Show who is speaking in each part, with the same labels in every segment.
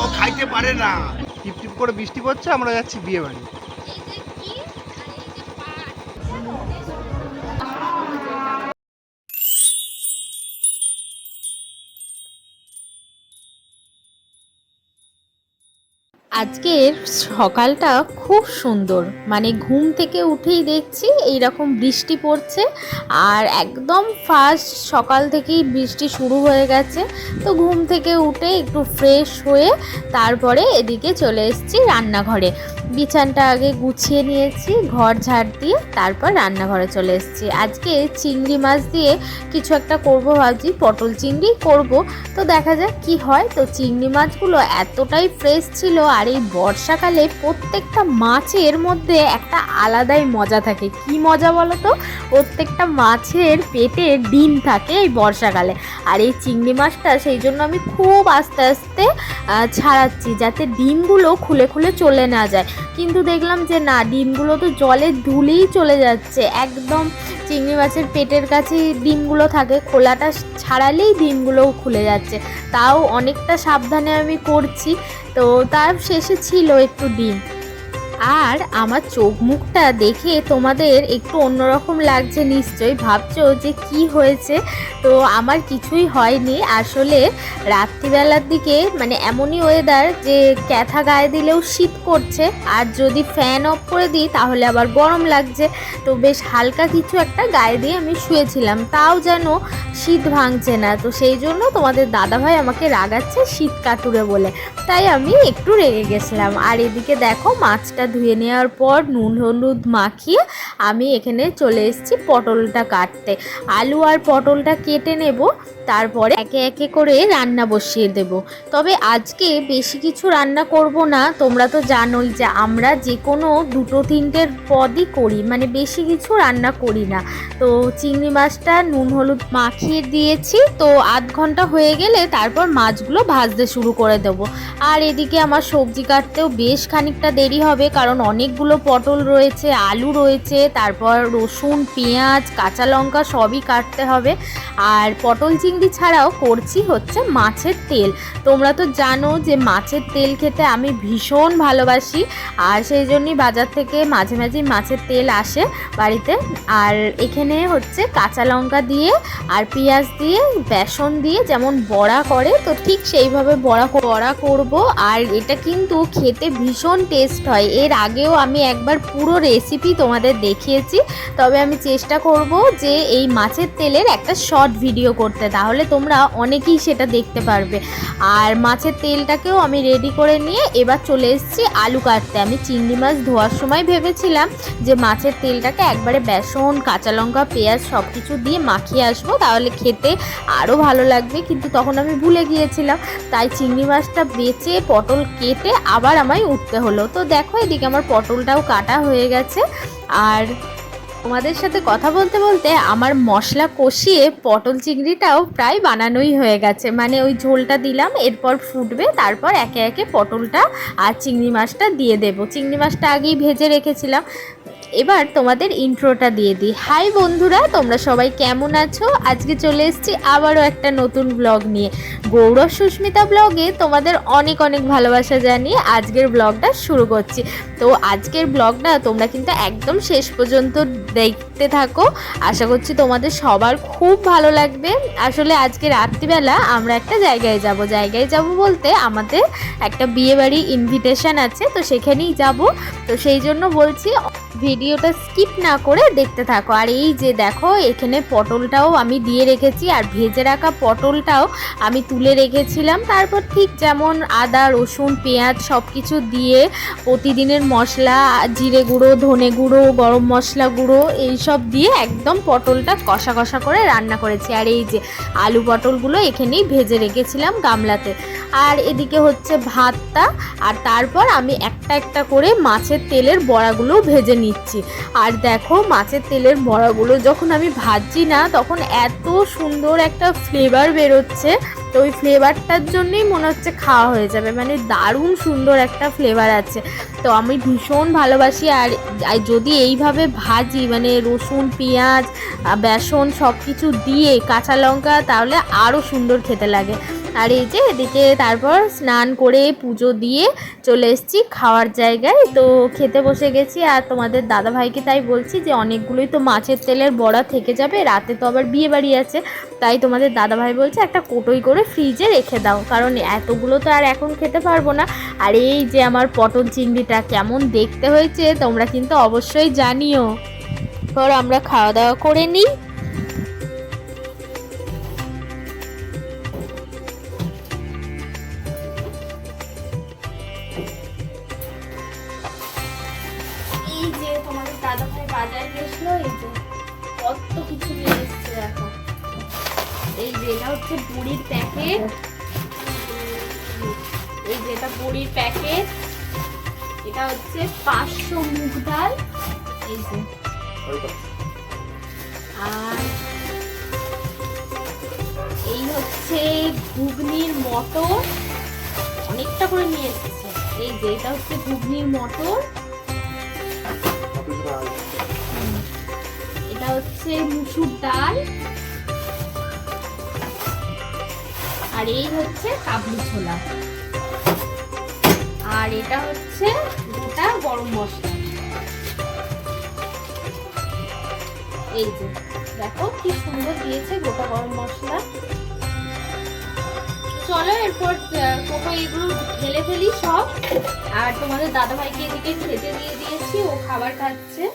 Speaker 1: ও খাইতে পারে না।
Speaker 2: টিপ টিপ করে বৃষ্টি পড়ছে, আমরা যাচ্ছি বিয়ে বাড়ি।
Speaker 3: আজকের সকালটা খুব সুন্দর, মানে ঘুম থেকে উঠেই দেখছি এইরকম বৃষ্টি পড়ছে। আর একদম ফার্স্ট সকাল থেকেই বৃষ্টি শুরু হয়ে গেছে। তো ঘুম থেকে উঠে একটু ফ্রেশ হয়ে তারপরে এদিকে চলে এসেছি রান্নাঘরে। বিছানটা আগে গুছিয়ে নিয়েছি, ঘর ঝাড় দিয়ে তারপর রান্নাঘরে চলে এসেছি। আজকে চিংড়ি মাছ দিয়ে কিছু একটা করব ভাবছি, পটল চিংড়ি করব। তো দেখা যাক কি হয়। তো চিংড়ি মাছগুলো এতটাই ফ্রেশ ছিল, আর এই বর্ষাকালে প্রত্যেকটা মাছের মধ্যে একটা আলাদাই মজা থাকে। কি মজা বলো তো? প্রত্যেকটা মাছের পেটে ডিম থাকে এই বর্ষাকালে। আর এই চিংড়ি মাছটা সেই জন্য আমি খুব আস্তে আস্তে ছাড়াচ্ছি, যাতে ডিমগুলো খুলে খুলে চলে না যায়। কিন্তু দেখলাম যে না, ডিমগুলো তো জলে ধুলেই চলে যাচ্ছে। একদম চিংড়ি মাছের পেটের কাছে ডিমগুলো থাকে, খোলাটা ছাড়ালেই ডিমগুলোও খুলে যাচ্ছে। তাও অনেকটা সাবধানে আমি করছি। তো তার শেষে ছিল একটু ডিম। আর আমার চোখ মুখটা দেখে তোমাদের একটু অন্যরকম লাগছে, নিশ্চয়ই ভাবছো যে কি হয়েছে। তো আমার কিছুই হয়নি। আসলে রাত্রিবেলার দিকে মানে এমনই ওয়েদার যে ক্যাথা গায়ে দিলেও শীত করছে, আর যদি ফ্যান অফ করে দিই তাহলে আবার গরম লাগছে। তো বেশ হালকা কিছু একটা গায়ে দিয়ে আমি শুয়েছিলাম, তাও যেন শীত ভাঙছে না। তো সেই জন্য তোমাদের দাদাভাই আমাকে রাগাচ্ছে শীত কাতুরে বলে, তাই আমি একটু রেগে গেছিলাম। আর এদিকে দেখো, মাছটা ধুয়ে নেওয়ার পর নুন হলুদ মাখিয়ে আমি এখানে চলে এসেছি পটলটা কাটতে। আলু আর পটলটা কেটে নেব, তারপরে একে একে করে রান্না বসিয়ে দেব। তবে আজকে বেশি কিছু রান্না করব না। তোমরা তো জানোই যে আমরা যে কোনো দুটো তিনটের পদই করি, মানে বেশি কিছু রান্না করি না। তো চিংড়ি মাছটা নুন হলুদ মাখিয়ে দিয়েছি, তো আধ ঘন্টা হয়ে গেলে তারপর মাছগুলো ভাজতে শুরু করে দেবো। আর এদিকে আমার সবজি কাটতেও বেশ খানিকটা দেরি হবে, কারণ অনেকগুলো পটল রয়েছে, আলু রয়েছে, তারপর রসুন পেঁয়াজ কাঁচা লঙ্কা সবই কাটতে হবে। আর পটল চিংড়ি ছাড়াও করছি হচ্ছে মাছের তেল। তোমরা তো জানো যে মাছের তেল খেতে আমি ভীষণ ভালোবাসি, আর সেই জন্যই বাজার থেকে মাঝে মাঝে মাছের তেল আসে বাড়িতে। আর এখানে হচ্ছে কাঁচা লঙ্কা দিয়ে আর পেঁয়াজ দিয়ে বেসন দিয়ে যেমন বড়া করে, তো ঠিক সেইভাবে বড়া করব। আর এটা কিন্তু খেতে ভীষণ টেস্ট হয়। এর আগেও আমি একবার পুরো রেসিপি তোমাদের দেখিয়েছি, তবে আমি চেষ্টা করব যে এই মাছের তেলের একটা শর্ট ভিডিও করতে, তাহলে তোমরা অনেকেই সেটা দেখতে পারবে। আর মাছের তেলটাকেও আমি রেডি করে নিয়ে এবার চলে এসেছি আলু কাটতে। আমি চিংড়ি মাছ ধোয়ার সময় ভেবেছিলাম যে মাছের তেলটাকে একবারে বেসন কাঁচা লঙ্কা পেঁয়াজ সব কিছু দিয়ে মাখিয়ে আসবো, তাহলে খেতে আরও ভালো লাগবে, কিন্তু তখন আমি ভুলে গিয়েছিলাম। তাই চিংড়ি মাছটা বেচে পটল কেটে আবার আমায় উঠতে হলো। তো দেখো, এদিকে আমার পটলটাও কাটা হয়ে গেছে। আর তোমাদের সাথে কথা বলতে বলতে আমার মশলা কষিয়ে পটল চিংড়িটাও প্রায় বানানোই হয়ে গেছে। মানে ওই ঝোলটা দিলাম, এরপর ফুটবে, তারপর একে একে পটলটা আর চিংড়ি মাছটা দিয়ে দেবো। চিংড়ি মাছটা আগেই ভেজে রেখেছিলাম। এবার তোমাদের ইন্ট্রোটা দিয়ে দিই। হাই বন্ধুরা, তোমরা সবাই কেমন আছো? আজকে চলে এসেছি আবারও একটা নতুন ব্লগ নিয়ে। গৌরব সুস্মিতা ব্লগে তোমাদের অনেক অনেক ভালোবাসা জানিয়ে আজকের ব্লগটা শুরু করছি। তো আজকের ব্লগটা তোমরা কিন্তু একদম শেষ পর্যন্ত দেখতে থাকো, আশা করছি তোমাদের সবার খুব ভালো লাগবে। আসলে আজকে রাত্রিবেলা আমরা একটা জায়গায় যাব বলতে আমাদের একটা বিয়েবাড়ি ইনভিটেশন আছে, তো সেখানেই যাব। তো সেই জন্য বলছি ভিডিওটা স্কিপ না করে দেখতে থাকো। আর এই যে দেখো, এখানে পটলটাও আমি দিয়ে রেখেছি, আর ভেজে রাখা পটলটাও আমি তুলে রেখেছিলাম। তারপর ঠিক যেমন আদা রসুন পেঁয়াজ সব কিছু দিয়ে প্রতিদিনের মশলা জিরে গুঁড়ো ধনে গুঁড়ো গরম মশলা গুঁড়ো এইসব দিয়ে একদম পটলটা কষা কষা করে রান্না করেছি। আর এই যে আলু পটলগুলো এখানেই ভেজে রেখেছিলাম গামলাতে। আর এদিকে হচ্ছে ভাতটা, আর তারপর আমি একটা একটা করে মাছের তেলের বড়াগুলো ভেজে নিচ্ছি। আর দেখো, মাছের তেলের বড়াগুলো যখন আমি ভাজছি না, তখন এত সুন্দর একটা ফ্লেভার বেরোচ্ছে। তো ওই ফ্লেভারটার জন্যই মনে হচ্ছে খাওয়া হয়ে যাবে, মানে দারুণ সুন্দর একটা ফ্লেভার আছে। তো আমি ভীষণ ভালোবাসি। আর যদি এইভাবে ভাজি, মানে রসুন পেঁয়াজ বেসন সব কিছু দিয়ে কাঁচা লঙ্কা, তাহলে আরও সুন্দর খেতে লাগে। আর এই যে এদিকে তারপর স্নান করে পুজো দিয়ে চলে এসেছি খাওয়ার জায়গায়। তো খেতে বসে গেছি, আর তোমাদের দাদাভাইকে তাই বলছি যে অনেকগুলোই তো মাছের তেলের বড়া থেকে যাবে, রাতে তো আবার বিয়ে বাড়ি আছে, তাই তোমাদের দাদাভাই বলছে একটা কোটোই করে ফ্রিজে রেখে দাও, কারণ এতগুলো তো আর এখন খেতে পারবো না। আর এই যে আমার পটল চিংড়িটা কেমন দেখতে হয়েছে তোমরা কিন্তু অবশ্যই জানিও। পর আমরা খাওয়া দাওয়া করে নিই। এই যে তোমাদের দাদাভাই বাজার গেছিল, এই যে কত কিছু নিয়ে এসছে দেখো। এই যে এটা হচ্ছে বড়ির প্যাকেট, এই যে এটা বড়ির প্যাকেট, এটা হচ্ছে 500 মুগ ডাল, এই যে, আর এই হচ্ছে ঘুগনির মটর, অনেকটা করে নিয়ে এসেছে। এই যে এটা হচ্ছে ঘুগনির মটর, এটা হচ্ছে মুসুর ডাল, আর এই হচ্ছে কাবলি ছোলা, আর এটা হচ্ছে গোটা গরম মশলা। এই যে দেখো কি সুন্দর দিয়েছে গোটা গরম মশলা। চলো এরপর কোকো এগুলো ঢেলে ফেলি সব, আর তোমাদের দাদাভাইকে এদিকে খেতে দিয়ে দিয়েছি, ও খাবার খাচ্ছে।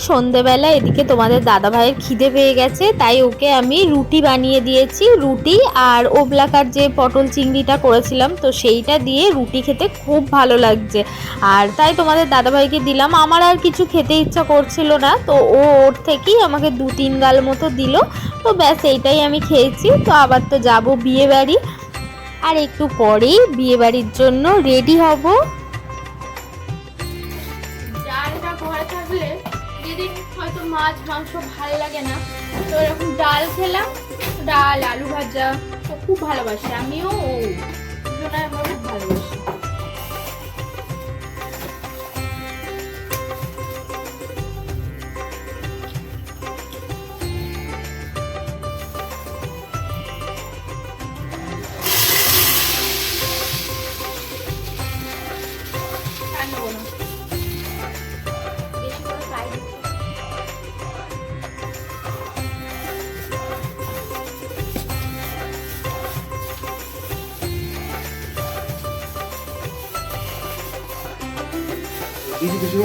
Speaker 3: সন্ধেবেলা এদিকে তোমাদের দাদাভাইয়ের খিদে পেয়ে গেছে, তাই ওকে আমি রুটি বানিয়ে দিয়েছি। রুটি আর ওবলাকার যে পটল চিংড়িটা করেছিলাম, তো সেইটা দিয়ে রুটি খেতে খুব ভালো লাগছে, আর তাই তোমাদের দাদাভাইকে দিলাম। আমার আর কিছু খেতে ইচ্ছা করছিল না, তো ওর থেকেই আমাকে 2-3 গাল মতো দিল। তো ব্যাস এইটাই আমি খেয়েছি। তো আবার তো যাব বিয়ে বাড়ি, আর একটু পরেই বিয়ে বাড়ির জন্য রেডি হব। যেদিন হয়তো মাছ মাংস ভালো লাগে না, তো এরকম ডাল খেলাম, ডাল আলু ভাজা তো খুব ভালোবাসি আমিও, ও দুজনে আমরা খুব ভালোবাসি।
Speaker 2: বেশি বেশি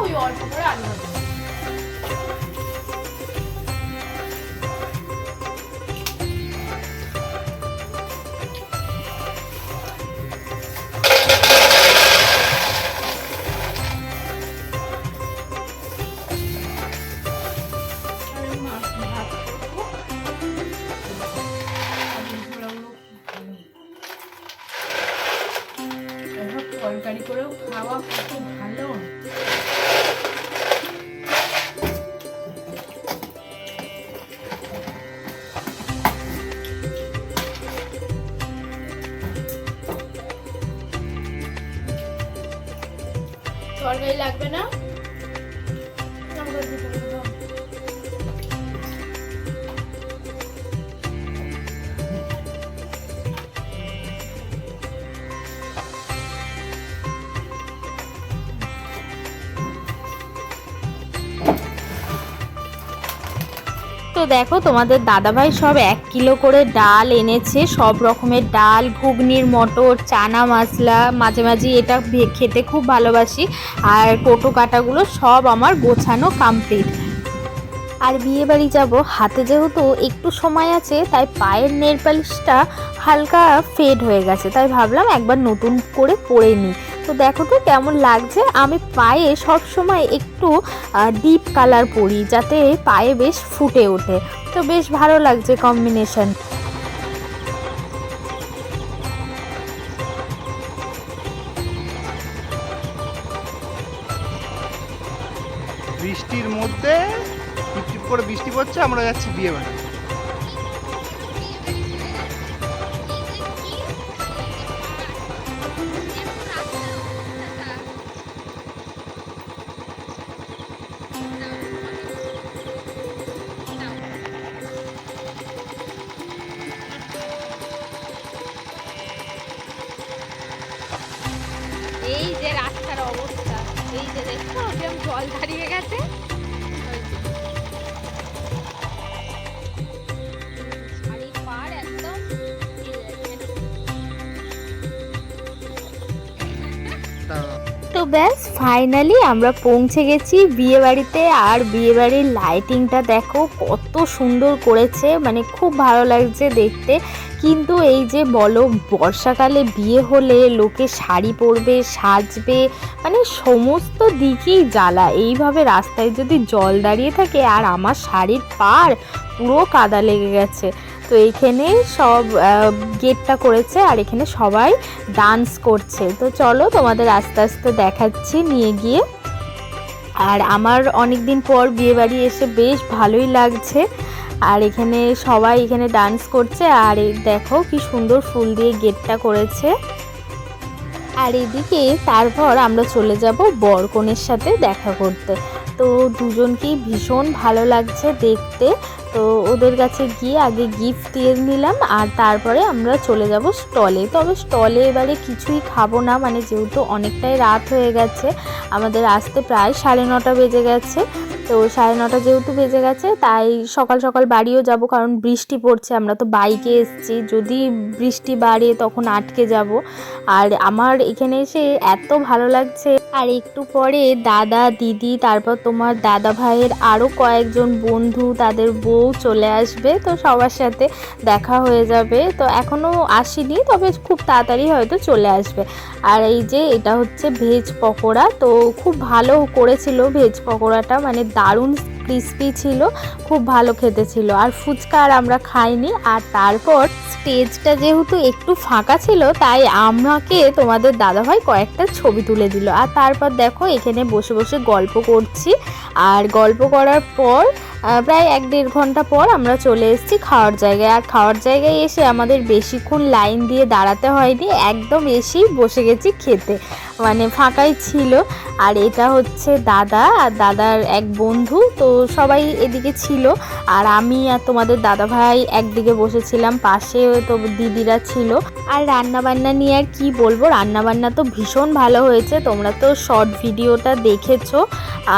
Speaker 2: করে অল্প করে আলু ভাজা। তরকারি করেও খাওয়া কত ভালো। তরকারি লাগবে না।
Speaker 3: তো দেখো তোমাদের দাদাভাই সব 1 কিলো করে ডাল এনেছে, সব রকমের ডাল, ঘুগনির মটর, চানা মশলা, মাঝে মাঝে এটা খেতে খুব ভালোবাসি। আর কোটো কাটাগুলো সব আমার গোছানো কমপ্লিট। আর বিয়ে বাড়ি যাবো, হাতে যেহেতু একটু সময় আছে তাই পায়ের নেল পালিশটা হালকা ফেড হয়ে গেছে, তাই ভাবলাম একবার নতুন করে পরে নিই। তো দেখো তো কেমন লাগছে। আমি পায়ে সব সময় একটু ডিপ কালার পরি যাতে পায়ে বেশ ফুটে ওঠে, তো বেশ ভালো লাগছে কম্বিনেশন।
Speaker 1: বৃষ্টির মধ্যে টিপ টিপ করে বৃষ্টি পড়ছে, আমরা যাচ্ছি বিয়ে বাড়ি।
Speaker 3: এই যে রাস্তার অবস্থা, এই যে দেখছো যেমন জল দাঁড়িয়ে গেছে, শাড়ির পাড় একদম। তো ব্যাস ফাইনালি আমরা পৌঁছে গেছি বিয়ে বাড়িতে। আর বিয়ে বাড়ির লাইটিংটা দেখো কত সুন্দর করেছে, মানে খুব ভালো লাগছে দেখতে। কিন্তু এই যে বলো, বর্ষাকালে বিয়ে হলে লোকে শাড়ি পরবে, সাজবে, মানে সমস্ত দিকেই জ্বালা। এইভাবে রাস্তায় যদি জল দাঁড়িয়ে থাকে আর আমার শাড়ির পাড় পুরো কাদা লেগে গেছে। তো এইখানে সব গেটটা করেছে আর এখানে সবাই ডান্স করছে। তো চলো তোমাদের আস্তে আস্তে দেখাচ্ছি নিয়ে গিয়ে। আর আমার অনেক দিন পর বিয়ে বাড়ি এসে বেশ ভালোই লাগছে। আর এখানে সবাই এখানে ডান্স করছে। আর এই দেখো কি সুন্দর ফুল দিয়ে গেটটা করেছে। আর এদিকে তারপর আমরা চলে যাব বর কনের সাথে দেখা করতে। তো দুজনকেই ভীষণ ভালো লাগছে দেখতে। তো ওদের কাছে গিয়ে আগে গিফট দিয়ে নিলাম আর তারপরে আমরা চলে যাব স্টলে। তবে স্টলে এবারে কিছুই খাবো না, মানে যেহেতু অনেকটাই রাত হয়ে গেছে, আমাদের আসতে প্রায় 9:30 বেজে গেছে। তো 9:30 যেহেতু বেজে গেছে তাই সকাল সকাল বাড়িও যাব, কারণ বৃষ্টি পড়ছে। আমরা তো বাইকে এসেছি, যদি বৃষ্টি বাড়ে তখন আটকে যাব। আর আমার এখানে এসে এত ভালো লাগছে। আর একটু পরে দাদা, দিদি, তারপর তোমার দাদা ভাইয়ের আরও কয়েকজন বন্ধু, তাদের বউ চলে আসবে। তো সবার সাথে দেখা হয়ে যাবে। তো এখনও আসেনি, তবে খুব তাড়াতাড়ি হয়তো চলে আসবে। আর এই যে এটা হচ্ছে ভেজ পকোড়া। তো খুব ভালো করেছিল ভেজ পকোড়াটা, মানে দারুণ ক্রিস্পি ছিল, খুব ভালো খেতে ছিল। আর ফুচকা আর আমরা খাইনি। আর তারপর স্টেজটা যেহেতু একটু ফাঁকা ছিল তাই আমাকে তোমাদের দাদাভাই কয়েকটা ছবি তুলে দিল। আর তারপর দেখো এখানে বসে বসে গল্প করছি। আর গল্প করার পর প্রায় 1-1.5 ঘন্টা পর আমরা চলে এসেছি খাওয়ার জায়গায়। আর খাওয়ার জায়গায় এসে আমাদের বেশিক্ষণ লাইন দিয়ে দাঁড়াতে হয়নি, একদম এসেই বসে গেছি খেতে, মানে ফাঁকাই ছিল। আর এটা হচ্ছে দাদা আর দাদার এক বন্ধু, তো সবাই এদিকে ছিল। আর আমি আর তোমাদের দাদা ভাই একদিকে বসেছিলাম, পাশে তো দিদিরা ছিল। আর রান্নাবান্না নিয়ে আর কি বলবো, রান্নাবান্না তো ভীষণ ভালো হয়েছে। তোমরা তো শর্ট ভিডিওটা দেখেছো,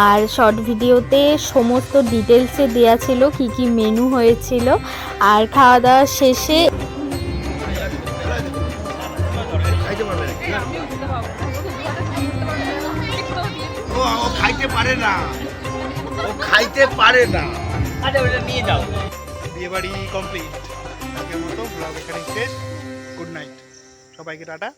Speaker 3: আর শর্ট ভিডিওতে সমস্ত ডিটেলসে দেওয়া ছিল কি কি মেনু হয়েছিল। আর খাওয়া দাওয়া শেষে
Speaker 1: ও খাইতে পারে না, ও খাইতে পারে না। আচ্ছা ওটা নিয়ে যাও। বিয়ে বাড়ি কমপ্লিট, আজকের মতো ব্লগ এখানে শেষ। গুড নাইট সবাইকে, টাটা।